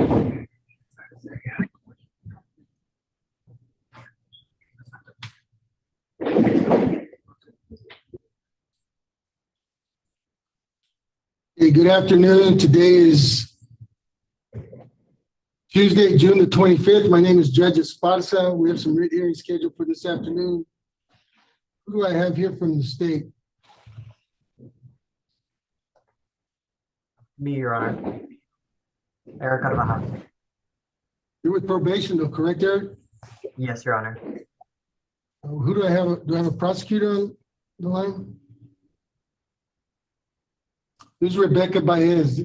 Hey, good afternoon. Today is Tuesday, June the 25th. My name is Judge Esparza. We have some writ hearings scheduled for this afternoon. Who do I have here from the state? Me, Your Honor. Eric Carvajal. You're with probation though, correct, Eric? Yes, Your Honor. Who do I have? Do I have a prosecutor on the line? Who's Rebecca Baez?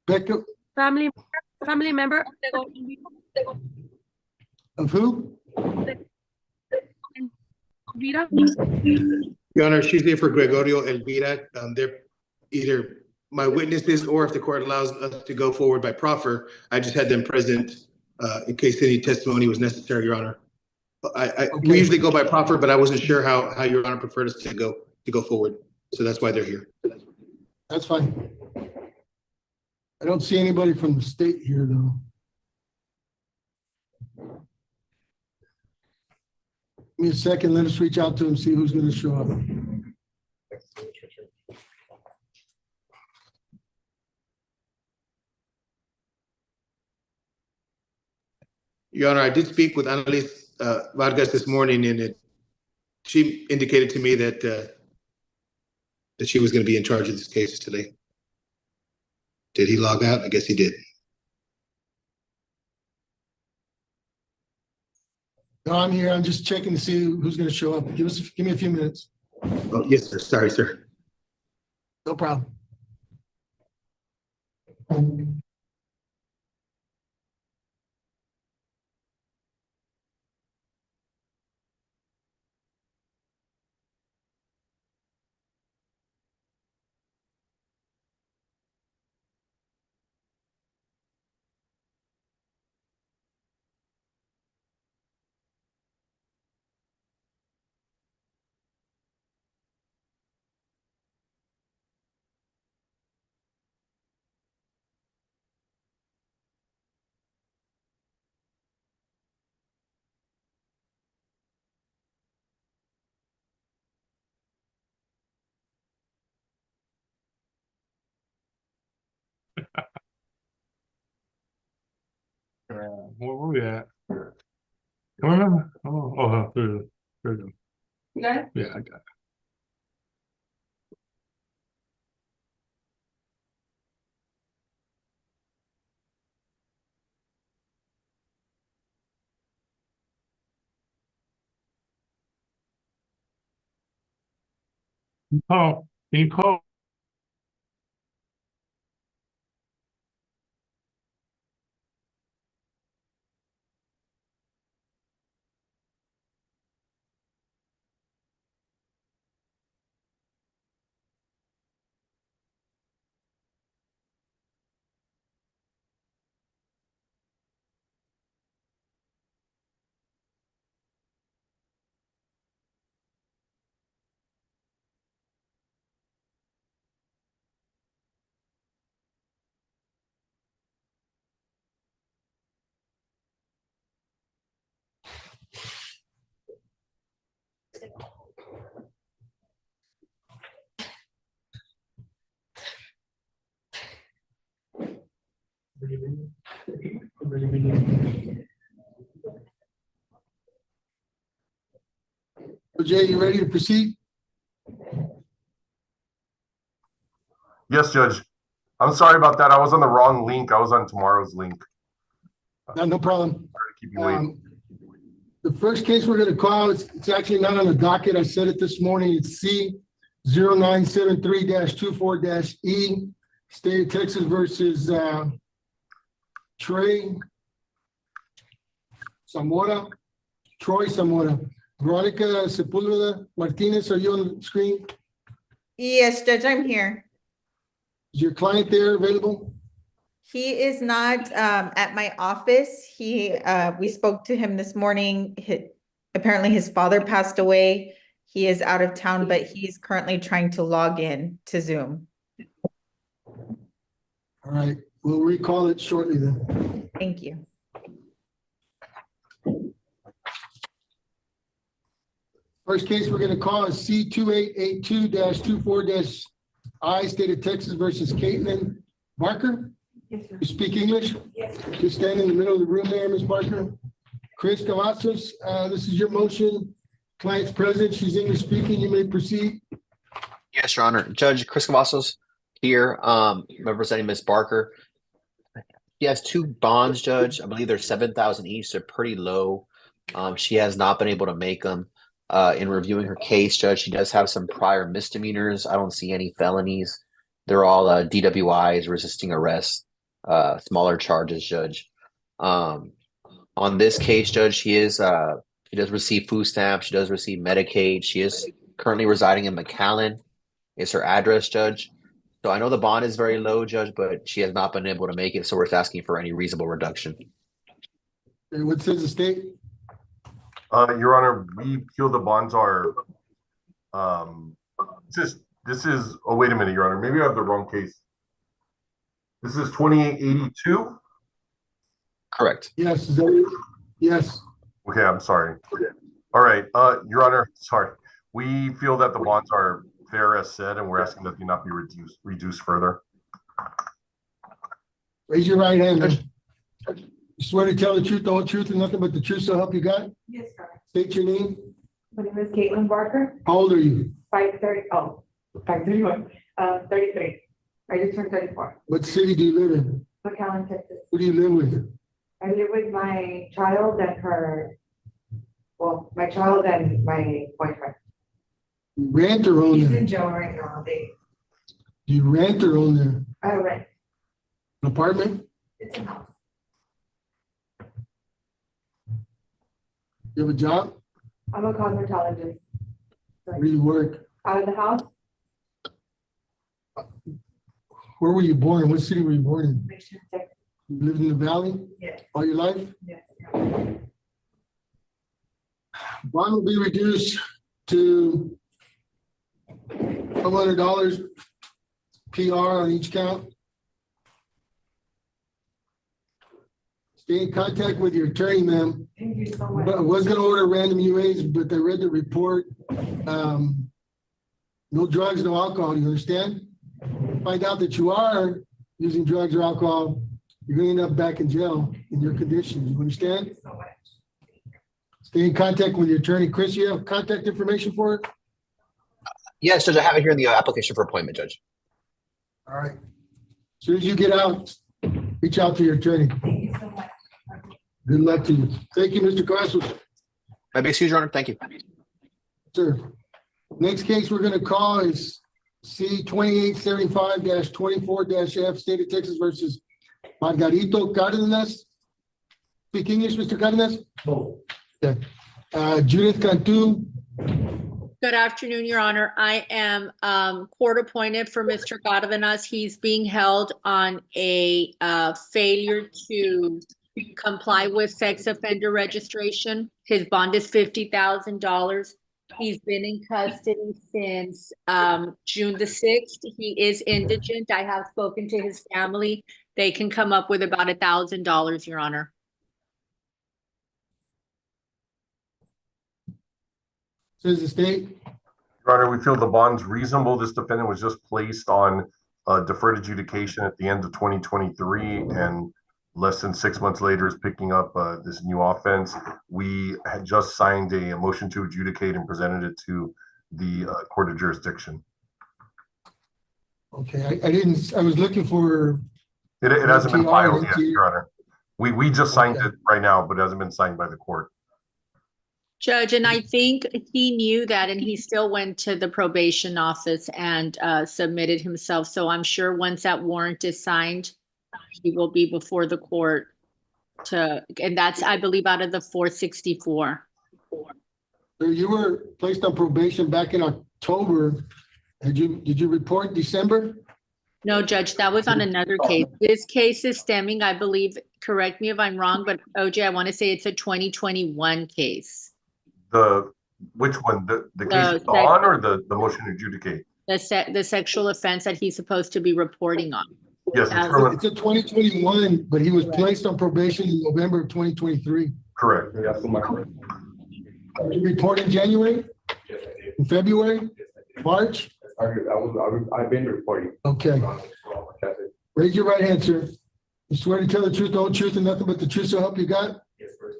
Becca, Family member of who? Elvira. Your Honor, she's here for Gregorio Elvira. They're either my witnesses or if the court allows us to go forward by proffer, I just had them present in case any testimony was necessary, Your Honor. We usually go by proffer, but I wasn't sure how Your Honor preferred us to go forward. So that's why they're here. That's fine. I don't see anybody from the state here though. Give me a second. Let us reach out to him, see who's going to show up. Your Honor, I did speak with Annalise Vargas this morning, and she indicated to me that that she was going to be in charge of this case today. Did he log out? I guess he did. No, I'm here. I'm just checking to see who's going to show up. Give me a few minutes. Oh, yes, sir. Sorry, sir. No problem. Where were we at? Come on. Oh, there it is. There it is. You got it? Yeah, I got it. Can you call? Jay, you ready to proceed? Yes, Judge. I'm sorry about that. I was on the wrong link. I was on tomorrow's link. No problem. Sorry to keep you waiting. The first case we're going to call, it's actually not on the docket. I said it this morning. It's C0973-24-E, State of Texas versus Troy Zamora. Veronica Sepulveda Martinez, are you on the screen? Yes, Judge, I'm here. Is your client there available? He is not at my office. We spoke to him this morning. Apparently his father passed away He is out of town, but he's currently trying to log in to Zoom. All right, we'll recall it shortly then. Thank you. First case we're gonna call is C 2882-24-I, State of Texas versus Caitlin Barker. You speak English? Yes. Just stand in the middle of the room there, Ms. Barker. Chris Cavazos, this is your motion. Client's present, she's English speaking, you may proceed. Yes, Your Honor. Judge Chris Cavazos here, representing Ms. Barker. She has two bonds, Judge. I believe they're 7,000 each. They're pretty low. She has not been able to make them. In reviewing her case, Judge, she does have some prior misdemeanors. I don't see any felonies. They're all DWIs, resisting arrest, smaller charges, Judge. On this case, Judge, she does receive food stamps. She does receive Medicaid. She is currently residing in McAllen. Is her address, Judge. So I know the bond is very low, Judge, but she has not been able to make it. So we're just asking for any reasonable reduction. Okay, what says the state? Your Honor, we feel the bonds are, this is, oh, wait a minute, Your Honor, maybe I have the wrong case. This is 2882? Correct. Yes, is that, yes. Okay, I'm sorry. All right, Your Honor, sorry. We feel that the bonds are fair as said, and we're asking that they not be reduced further. Raise your right hand. Man. You swear to tell the truth, the whole truth, and nothing but the truth, so help you God? Yes, sir. State your name. My name is Caitlin Barker, How old are you? 531, 33. I just turned 34. What city do you live in? McAllen, Texas. Who do you live with? I live with my child and my child and my boyfriend. You rent or own He's there? in jail right now. Do you rent or own there? I rent. An apartment? It's a house. You have a job? I'm a cosmetologist. Where do you work? Out of the house, Where were you born? What city were you born in? Mission, Texas. You lived in the valley Yes, all your life? yes. Bond will be reduced to $100 PR on each count. Stay in contact with your attorney, ma'am. Thank you so much. But I was gonna order random UAs, but I read the report. No drugs, no alcohol, you understand? Find out that you are using drugs or alcohol, you're gonna end up back in jail in your condition, you understand? Thank you so much. Stay in contact with your attorney. Chris, you have contact information for it? Yes, Judge, I have it here in the application for appointment, Judge. All right. As soon as you get out, reach out to your attorney. Thank you so much. Good luck to you. Thank you, Mr. Costas. My big excuse, Your Honor. Thank you. Sir. Next case we're gonna call is C 2875-24-F, State of Texas versus Margarito Cardenas. Speak English, Mr. Cardenas? Okay. Judith Cantu. Good afternoon, Your Honor. I am court appointed for Mr. Cardenas. He's being held on a failure to comply with sex offender registration. His bond is $50,000. He's been in custody since June the 6th. He is indigent. I have spoken to his family. They can come up with about $1,000, Your Honor. Says the state. Your Honor, we feel the bond's reasonable. This defendant was just placed on deferred adjudication at the end of 2023, and less than 6 months later is picking up this new offense. We had just signed a motion to adjudicate and presented it to the court of jurisdiction. Okay, I was looking for. It hasn't been TR, filed yet, TR. Your Honor. We just signed Okay. it right now, but it hasn't been signed by the court. Judge, and I think he knew that, and he still went to the probation office and submitted himself. So I'm sure once that warrant is signed, he will be before the court and that's, I believe, out of the 464. So you were placed on probation back in October. Did you report December? No, Judge, that was on another case. This case is stemming, I believe, correct me if I'm wrong, but OJ, I want to say it's a 2021 case. Which one? The case The is on or the motion to adjudicate? The sexual offense that he's supposed to be reporting on. Yes, it's As- from, It's a 2021, but he was placed on probation in November of 2023. correct. Did you report in January, in February, March? I've been reporting. Okay. Raise your right hand, sir. You swear to tell the truth, the whole truth, and nothing but the truth, so help you God? Yes, sir.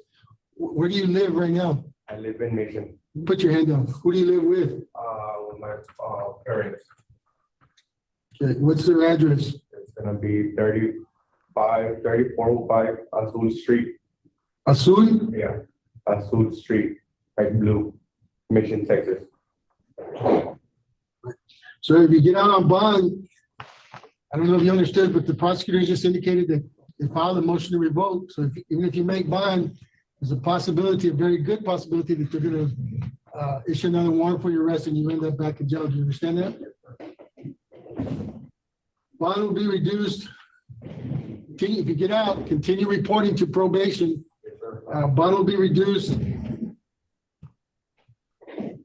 Where do you live right now? I live in Mission, Put your hand down. Who do you live with? with my, parents. Okay, what's their address? It's gonna be 3405 Azul Street. Azul? Yeah, Azul Street, like blue, Mission, Texas. So if you get out on bond, I don't know if you understood, but the prosecutors just indicated that they filed a motion to revoke. So even if you make bond, there's a possibility, a very good possibility that they're gonna issue another warrant for your arrest and you end up back in jail. Do you understand that? Bond will be reduced. Continue, if you get out, continue reporting to probation. Bond will be reduced.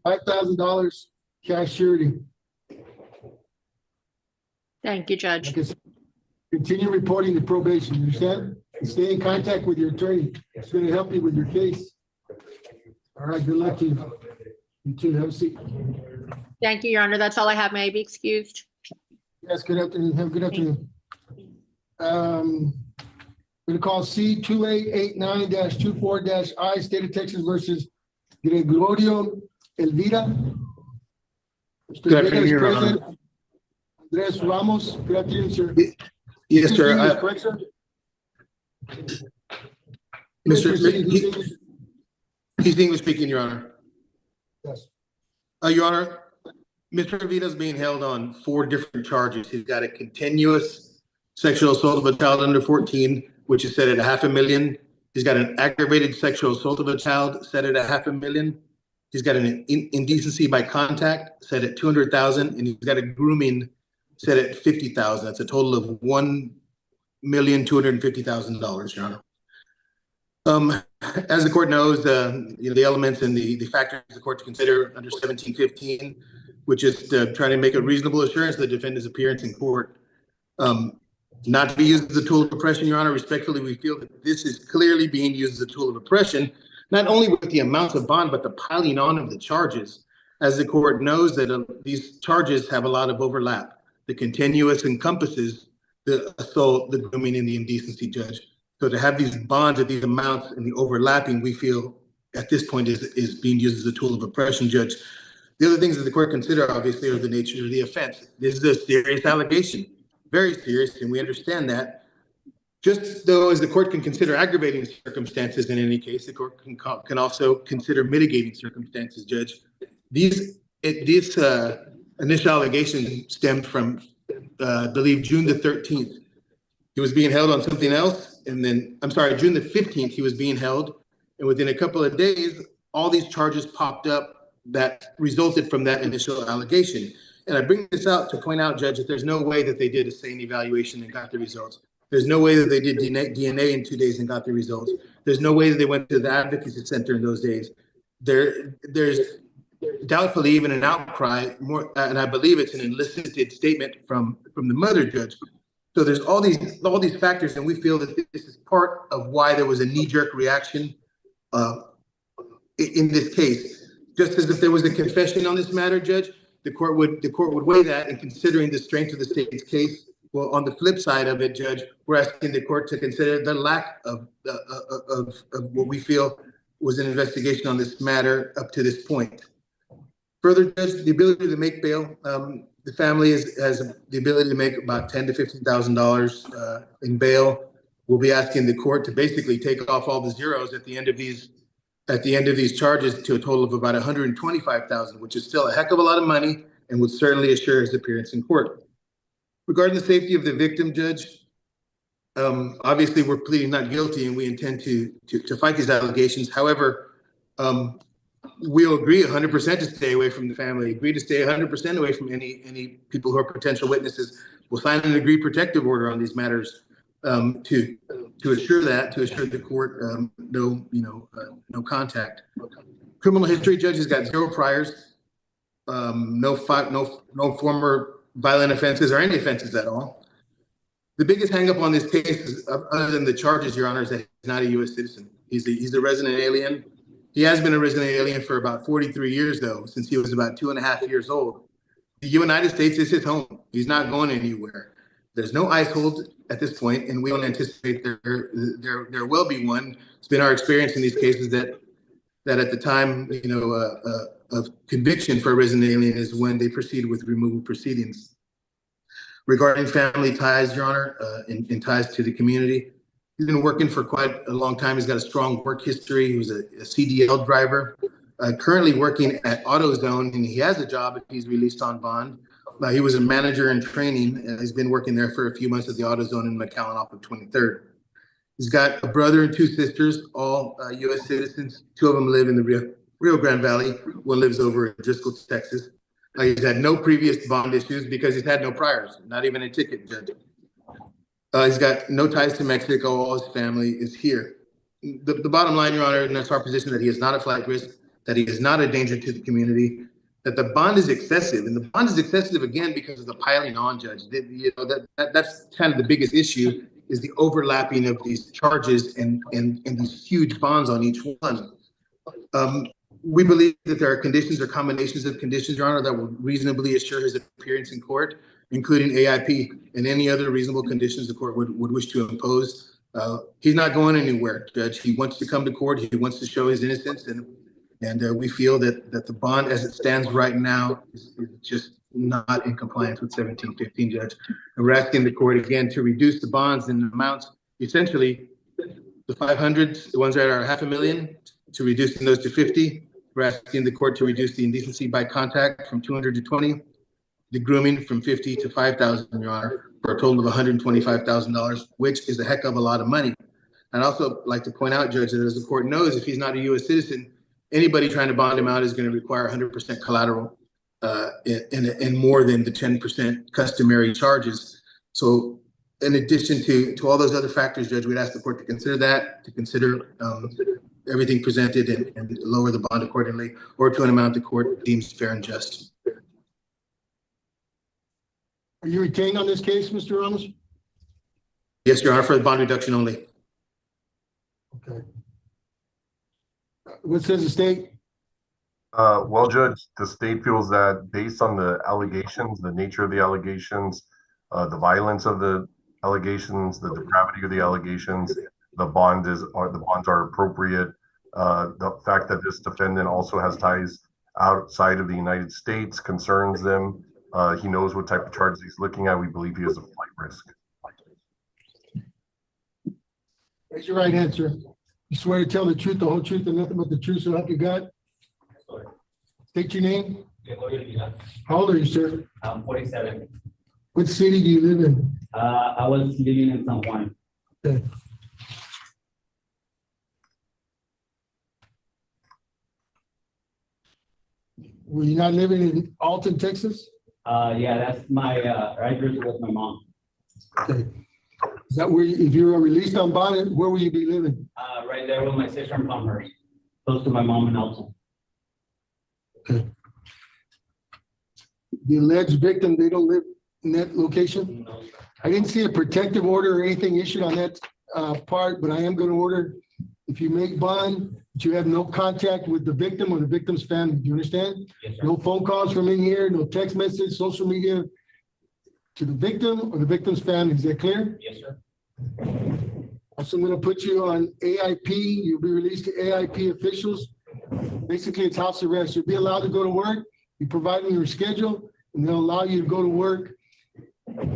$5,000 cash surety. Thank you, Judge. Like I said, continue reporting to probation, you understand? And stay in contact with your attorney. It's gonna help you with your case. All right, good luck to you. You too, have a seat. Thank you, Your Honor. That's all I have. May I be excused? Yes, good afternoon, have a good afternoon. I'm gonna call C 2889-24-I, State of Texas versus Gregorio Elvira. Mr. Good afternoon, Elvira is Your Honor. present. Andres Ramos, good afternoon, sir. Yes, sir. English, correct, sir? Mr. He's English. He's English speaking, Your Honor. Yes. Your Honor, Mr. Vita is being held on 4 different charges. He's got a continuous sexual assault of a child under 14, which is set at $500,000. He's got an aggravated sexual assault of a child set at $500,000. He's got an indecency by contact set at $200,000, and he's got a grooming set at $50,000. That's a total of $1,250,000, Your Honor. As the court knows, the elements and the factors the court to consider under 1715, which is trying to make a reasonable assurance of the defendant's appearance in court. Not to be used as a tool of oppression, Your Honor. Respectfully, we feel that this is clearly being used as a tool of oppression, not only with the amounts of bond, but the piling on of the charges. As the court knows that these charges have a lot of overlap. The continuous encompasses the assault, the grooming, and the indecency, Judge. So to have these bonds at these amounts and the overlapping, we feel at this point is being used as a tool of oppression, Judge. The other things that the court consider, obviously, are the nature of the offense. This is a serious allegation, very serious, and we understand that. Just though, as the court can consider aggravating circumstances in any case, the court can also consider mitigating circumstances, Judge. This initial allegation stemmed from, I believe, June the 13th. He was being held on something else, and then, I'm sorry, June the 15th, he was being held, and within a couple of days, all these charges popped up that resulted from that initial allegation. And I bring this out to point out, Judge, that there's no way that they did a SANE evaluation and got the results. There's no way that they did DNA in 2 days and got the results. There's no way that they went to the advocacy center in those days. There's doubtfully even an outcry, more, and I believe it's an elicited statement from the mother, Judge. So there's all these factors, and we feel that this is part of why there was a knee-jerk reaction in this case. Just as if there was a confession on this matter, Judge, the court would weigh that in considering the strength of the state's case. Well, on the flip side of it, Judge, we're asking the court to consider the lack of what we feel was an investigation on this matter up to this point. Further, Judge, the ability to make bail. The family has the ability to make about $10,000 to $15,000 in bail. We'll be asking the court to basically take off all the zeros at the end of these charges to a total of about $125,000, which is still a heck of a lot of money and would certainly assure his appearance in court. Regarding the safety of the victim, Judge, obviously we're pleading not guilty and we intend to fight these allegations. However, we'll agree 100% to stay away from the family, agree to stay 100% away from any people who are potential witnesses. We'll sign an agreed protective order on these matters to assure the court no contact. Criminal history, judge, has got 0 priors. No former violent offenses or any offenses at all. The biggest hangup on this case is, other than the charges, Your Honor, is that he's not a U.S. citizen. He's a resident alien. He has been a resident alien for about 43 years, though, since he was about 2.5 years old. The United States is his home. He's not going anywhere. There's no ICE hold at this point, and we don't anticipate there will be one. It's been our experience in these cases that at the time, of conviction for a resident alien is when they proceed with removal proceedings. Regarding family ties, Your Honor, and ties to the community, he's been working for quite a long time. He's got a strong work history. He was a CDL driver, currently working at AutoZone, and he has a job if he's released on bond. He was a manager in training, and he's been working there for a few months at the AutoZone in McAllen off of 23rd. He's got a brother and 2 sisters, all U.S. citizens. 2 of them live in the Rio Grande Valley. One lives over in Driscoll, Texas. He's had no previous bond issues because he's had no priors, not even a ticket, Judge. He's got no ties to Mexico. All his family is here. The bottom line, Your Honor, and that's our position, that he is not a flight risk, that he is not a danger to the community, that the bond is excessive. And the bond is excessive, again, because of the piling on, Judge. That's kind of the biggest issue, is the overlapping of these charges and these huge bonds on each one. We believe that there are conditions or combinations of conditions, Your Honor, that will reasonably assure his appearance in court, including AIP and any other reasonable conditions the court would wish to impose. He's not going anywhere, Judge. He wants to come to court. He wants to show his innocence, and we feel that the bond as it stands right now is just not in compliance with 1715, Judge. And we're asking the court again to reduce the bonds in amounts, essentially the 500s, the ones that are $500,000, to reducing those to 50. We're asking the court to reduce the indecency by contact from 200 to 20, the grooming from 50 to 5,000, Your Honor, for a total of $125,000, which is a heck of a lot of money. I'd also like to point out, Judge, that as the court knows, if he's not a U.S. citizen, anybody trying to bond him out is going to require 100% collateral and more than the 10% customary charges. So in addition to all those other factors, Judge, we'd ask the court to consider that, to consider everything presented and lower the bond accordingly, or to an amount the court deems fair and just. Are you retained on this case, Mr. Ramos? Yes, Your Honor, for the bond reduction only. Okay. What says the state? Well, Judge, the state feels that based on the allegations, the nature of the allegations, the violence of the allegations, the depravity of the allegations, the bonds are appropriate. The fact that this defendant also has ties outside of the United States concerns them. He knows what type of charges he's looking at. We believe he is a flight risk. Raise your right hand, sir. You swear to tell the truth, the whole truth, and nothing but the truth, so help you God? State your name. How old are you, sir? I'm 47. What city do you live in? I was living in San Juan. Okay. Were you not living in Alton, Texas? Yeah, that's my address with my mom. Okay. Is that where, if you were released on bond, where will you be living? Right there with my sister in Palmhurst, close to my mom in Alton. Okay. The alleged victim, they don't live in that location? No, I didn't see a protective order or anything issued on that part, but I am going to order, if you make bond, that you have no contact with the victim or the victim's family. Do you understand? yes, sir. No phone calls from in here, no text message, social media to the victim or the victim's family. Is that clear? Yes, sir. Also, I'm going to put you on AIP. You'll be released to AIP officials. Basically, it's house arrest. You'll be allowed to go to work. You provide them your schedule, and they'll allow you to go to work.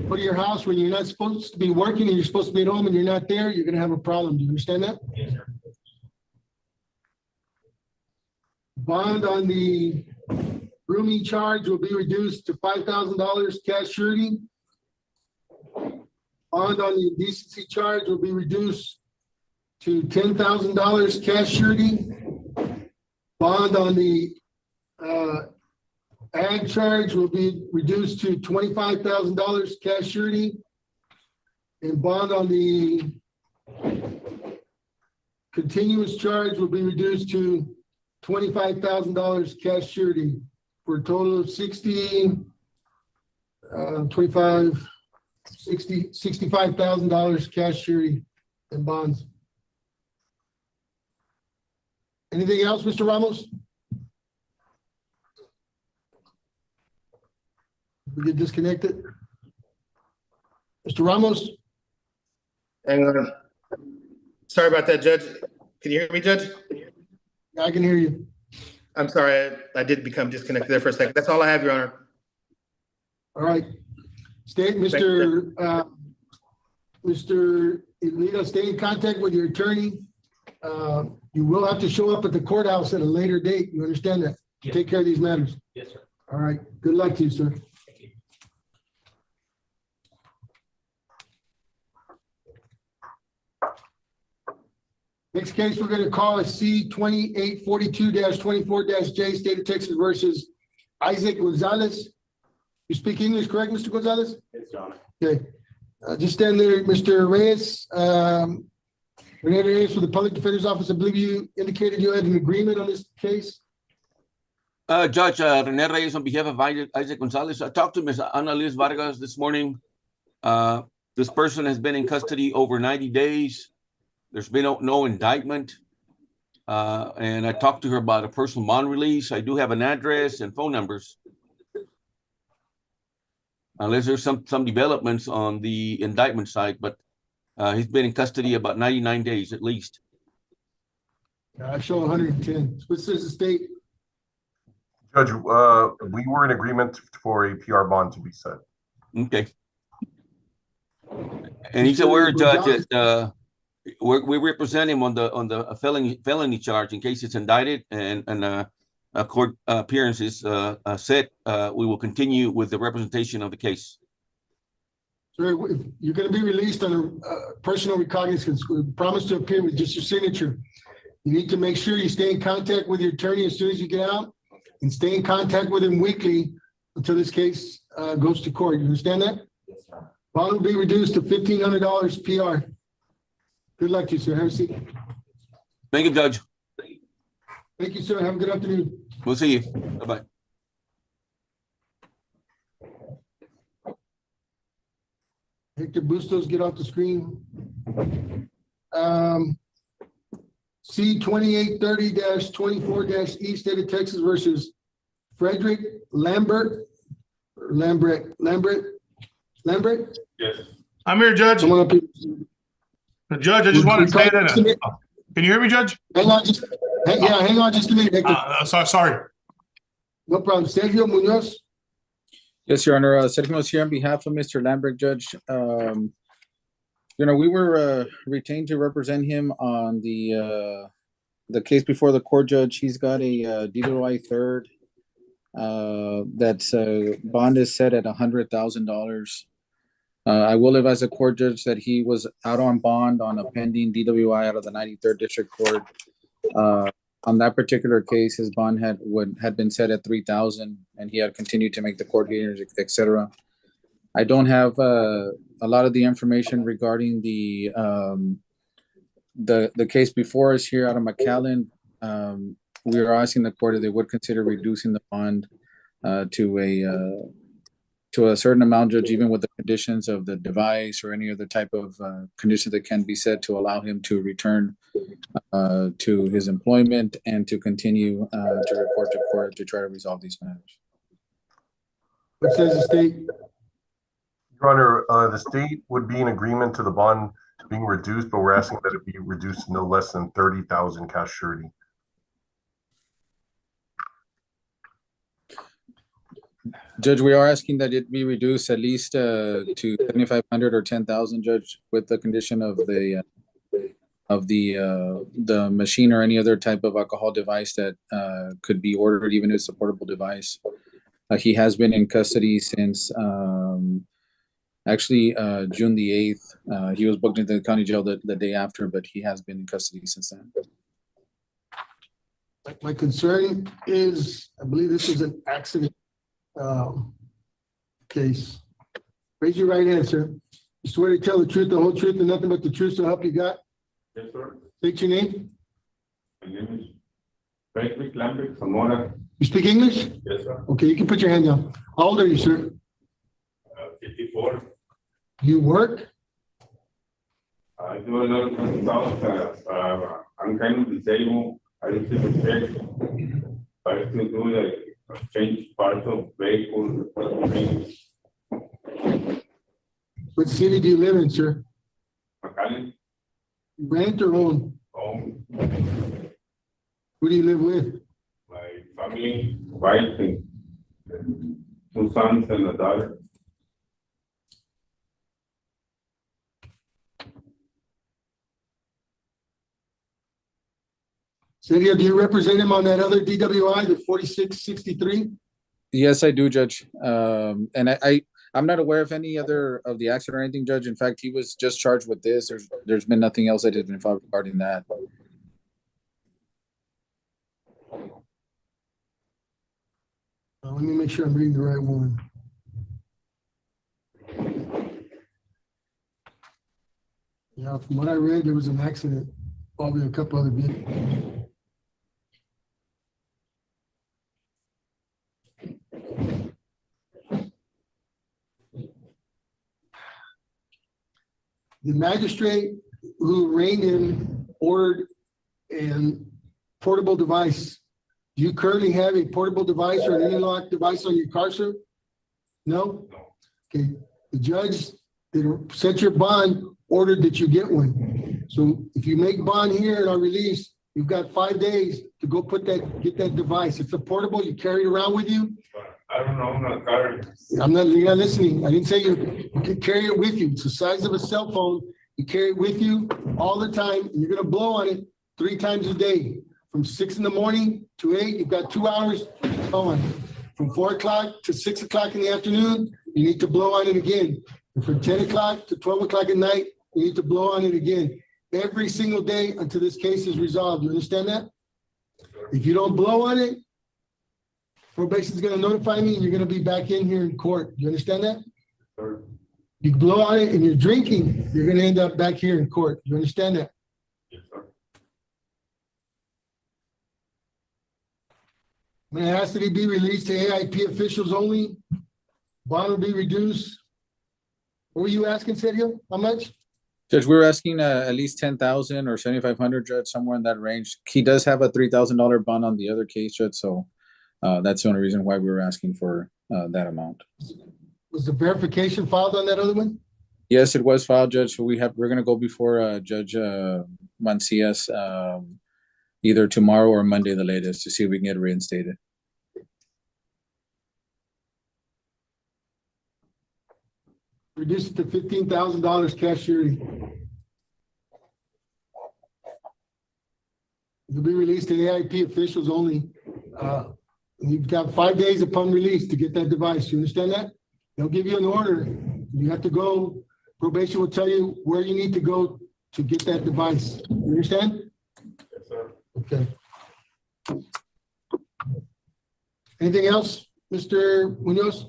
Go to your house when you're not supposed to be working and you're supposed to be at home and you're not there, you're going to have a problem. Do you understand that? Yes, sir. Bond on the grooming charge will be reduced to $5,000 cash surety. Bond on the indecency charge will be reduced to $10,000 cash surety. Bond on the ag charge will be reduced to $25,000 cash surety. And bond on the continuous charge will be reduced to $25,000 cash surety for a total of $65,000 cash surety and bonds. Anything else, Mr. Ramos? We get disconnected. Mr. Ramos? Hang on. Sorry about that, Judge. Can you hear me, Judge? I can hear you. I'm sorry, I did become disconnected there for a second. That's all I have, Your Honor. All right. Mr. Elita, stay in contact with your attorney. You will have to show up at the courthouse at a later date. You understand that? To take care of these matters. Yes, sir. All right. Good luck to you, sir. Thank you. Next case we're going to call is C 2842-24-J, State of Texas versus Isaac Gonzalez. You speak English, correct, Mr. Gonzalez? Yes, Your Honor. Okay. Just stand there, Mr. Reyes. Rene Reyes for the Public Defender's Office. I believe you indicated you had an agreement on this case. Judge, Rene Reyes on behalf of Isaac Gonzalez. I talked to Ms. Ana Liz Vargas this morning. This person has been in custody over 90 days. There's been no indictment. And I talked to her about a personal bond release. I do have an address and phone numbers. Unless there's some developments on the indictment side, but he's been in custody about 99 days at least. I show 110. What says the state? Judge, we were in agreement for a PR bond to be set. Okay. And he's aware, Judge, that we represent him on the felony charge in case it's indicted and a court appearance is set. We will continue with the representation of the case. Sir, if you're going to be released on a personal recognizance, promise to appear with just your signature. You need to make sure you stay in contact with your attorney as soon as you get out and stay in contact with him weekly until this case goes to court. You understand that? Yes, sir. Bond will be reduced to $1,500 PR. Good luck to you, sir. Have a seat. Thank you, Judge. Thank you, sir. Have a good afternoon. We'll see you. Bye-bye. Hector Bustos, get off the screen. C 2830-24-E, State of Texas versus Frederick Lambert. Lambert. Yes. I'm here, Judge. Someone up here. Judge, I just want to say that. Can you hear me, Judge? Hang on just a minute, Hector. Sorry. No problem. Sergio Munoz. Yes, Your Honor. Sergio is here on behalf of Mr. Lambert, Judge. We were retained to represent him on the case before the court, Judge. He's got a DWI third. That's bond is set at $100,000. I will advise the court, Judge, that he was out on bond on a pending DWI out of the 93rd District Court. On that particular case, his bond had been set at $3,000, and he had continued to make the court hearings, etc. I don't have a lot of the information regarding the case before us here out of McAllen. We are asking the court if they would consider reducing the bond to a certain amount, Judge, even with the conditions of the device or any other type of condition that can be set to allow him to return to his employment and to continue to report to court to try to resolve these matters. What says the state? Your Honor, the state would be in agreement to the bond being reduced, but we're asking that it be reduced to no less than $30,000 cash surety. Judge, we are asking that it be reduced at least to 7,500 or 10,000, Judge, with the condition of the machine or any other type of alcohol device that could be ordered, even if it's a portable device. He has been in custody since June the 8th. He was booked into the county jail the day after, but he has been in custody since then. My concern is, I believe this is an accident case. Raise your right hand, sir. You swear to tell the truth, the whole truth, and nothing but the truth, so help you God? Yes, sir. State your name. My name is Frederick Lambert, Zamora. You speak English? Yes, sir. Okay, you can put your hand down. How old are you, sir? 54. You work? I do a lot of stuff. I'm kind of disabled. I need to check. I have to do like change parts of vehicles. What city do you live in, sir? McAllen. Rent or own? Home. Who do you live with? My family, wife, and 2 sons and a daughter. Sergio, do you represent him on that other DWI, the 4663? Yes, I do, Judge. And I'm not aware of any other of the accident or anything, Judge. In fact, he was just charged with this. There's been nothing else that has been filed regarding that. Let me make sure I'm reading the right one. Yeah, from what I read, there was an accident, probably a couple other vehicles. The magistrate who arraigned him ordered a portable device. Do you currently have a portable device or an interlock device on your car, sir? No? Okay, the judge that set your bond ordered that you get one. So if you make bond here and are released, you've got 5 days to go get that device. It's a portable, you carry it around with you. I don't know, I'm not car. You're not listening. I didn't say you can carry it with you. It's the size of a cell phone. You carry it with you all the time, and you're gonna blow on it 3 times a day. From 6 in the morning to 8, you've got 2 hours to blow on it. From 4 o'clock to 6 o'clock in the afternoon, you need to blow on it again. And from 10 o'clock to 12 o'clock at night, you need to blow on it again. Every single day until this case is resolved. You understand that? If you don't blow on it, probation is gonna notify me and you're gonna be back in here in court. You understand that? Sure. You blow on it and you're drinking, you're gonna end up back here in court. You understand that? Yes, sir. I'm gonna ask that he be released to AIP officials only. Bond will be reduced. What were you asking, Sergio? How much? Judge, we were asking at least 10,000 or 7,500, Judge, somewhere in that range. He does have a $3,000 bond on the other case, Judge, so that's the only reason why we were asking for that amount. Was the verification filed on that other one? Yes, it was filed, Judge. So we're gonna go before Judge Mancias either tomorrow or Monday, the latest, to see if we can get it reinstated. Reduce it to $15,000 cash surety. It'll be released to AIP officials only. You've got 5 days upon release to get that device. You understand that? They'll give you an order. You have to go. Probation will tell you where you need to go to get that device. You understand? Yes, sir. Okay. Anything else, Mr. Munoz?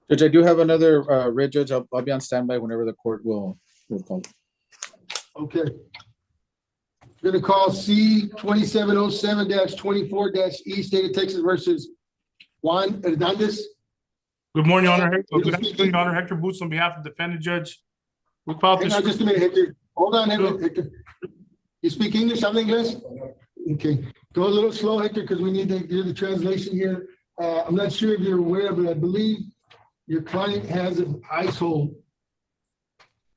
Judge, I do have another writ, Judge. I'll be on standby whenever the court will call. Okay. We're gonna call C 2707-24-E, State of Texas versus Juan Hernandez. Good morning, Your Honor. Good afternoon, Your Honor. Hector Boots on behalf of the defendant, Judge. We filed Hang this. on just a minute, Hector. Hold on, Hector. You speak English, I'm English? Okay, go a little slow, Hector, because we need to do the translation here. I'm not sure if you're aware, but I believe your client has an ice hold.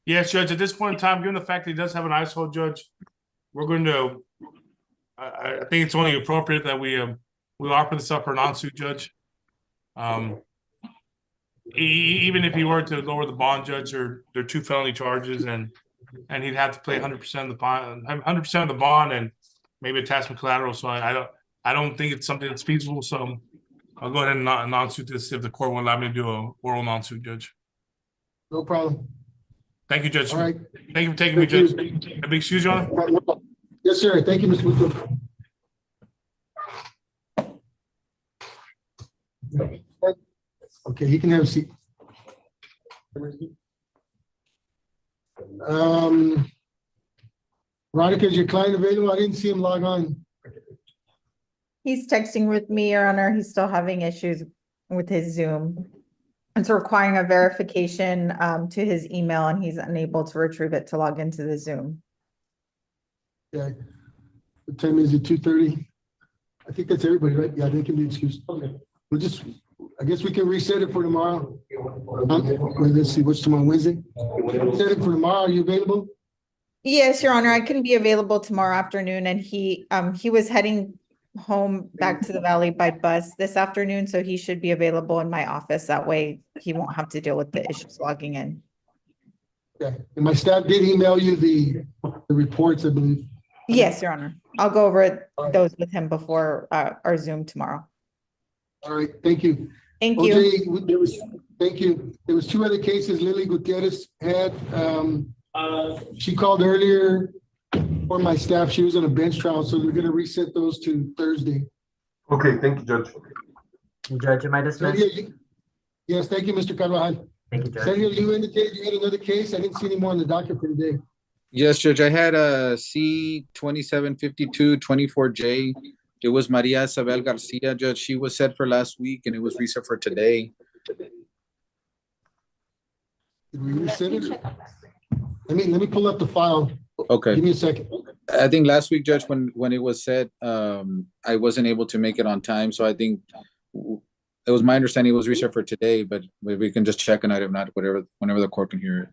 Yes, Judge, at this point in time, given the fact that he does have an ice hold, Judge, we're going to, I think it's only appropriate that we offer this up for a non-suit, Judge. Even if he were to lower the bond, Judge, there are 2 felony charges, and he'd have to pay 100% of the bond, 100% of the bond, and maybe attachment collateral. So I don't think it's something that's feasible. So I'll go ahead and non-suit this if the court will allow me to do a oral non-suit, Judge. No problem. Thank you, Judge. All right. Thank you for taking me, Judge. A big excuse, Your Honor. Yes, sir. Thank you, Mr. Musto. Okay, he can have a seat. Veronica, is your client available? I didn't see him log on. He's texting with me, Your Honor. He's still having issues with his Zoom. It's requiring a verification to his email and he's unable to retrieve it to log into the Zoom. Yeah. The time is at 2:30. I think that's everybody, right? Yeah, they can be excused. Okay. We'll just, I guess we can reset it for tomorrow. Wait, let's see, what's tomorrow, Wednesday? Set it for tomorrow. Are you available? Yes, Your Honor, I can be available tomorrow afternoon and he was heading home back to the valley by bus this afternoon, so he should be available in my office. That way he won't have to deal with the issues logging in. Yeah, and my staff did email you the reports, I believe. Yes, Your Honor. I'll go over those with him before our Zoom tomorrow. All right, thank you. Thank you. OJ, thank you. There was two other cases Lily Gutierrez had. She called earlier for my staff. She was on a bench trial, so we're gonna reset those to Thursday. Okay, thank you, Judge. Judge, am I dismissed? Yes, thank you, Mr. Carvajal. Thank you, Judge. Sergio, you indicated you had another case. I didn't see any more on the docket for today. Yes, Judge, I had a C 2752-24J. It was Maria Isabel Garcia, Judge. She was set for last week and it was reset for today. Did we reset it? Let me pull up the file. Okay. Give me a second. I think last week, Judge, when it was set, I wasn't able to make it on time. So I think it was my understanding it was reset for today, but we can just check on it if not, whenever the court can hear it.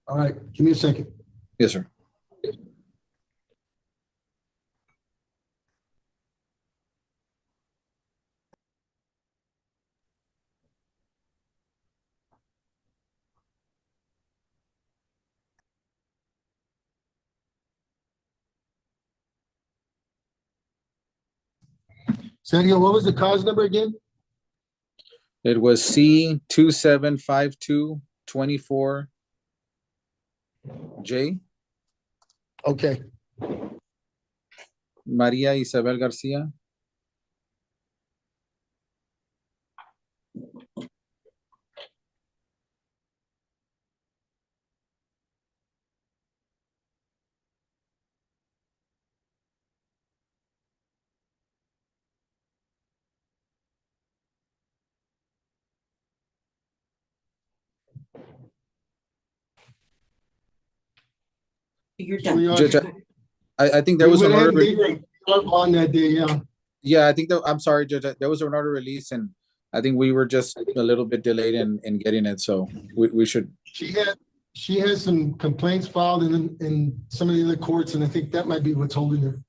All right, give me a second. Yes, sir. Sergio, what was the cause number again? It was C 2752-24J. Okay. Maria Isabel Garcia. You're So we are- Judge, I think there was an order. On that day, yeah. Yeah, I think that, I'm sorry, Judge, there was an order release and I think we were just a little bit delayed in getting it, so we should. She has some complaints filed in some of the other courts, and I think that might be what's holding her.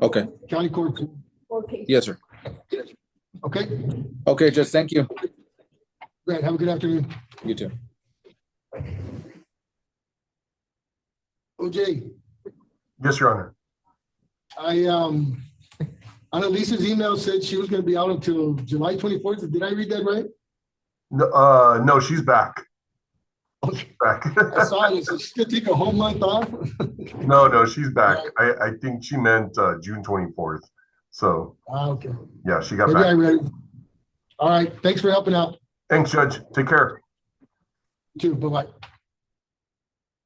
Okay. County court. Yes, sir. Okay, Okay, Judge, thank you. great. Have a good afternoon. You too. OJ, Yes, Your Honor. Annalisa's email said she was gonna be out until July 24th. Did I read that right? No, she's back. Okay. Back. I saw it. So she's gonna take a whole month off. No, she's back. I think she meant June 24th. So Okay. yeah, she got Maybe I back. read it. All right. Thanks for helping out. Thanks, Judge. Take care. You too. Bye-bye.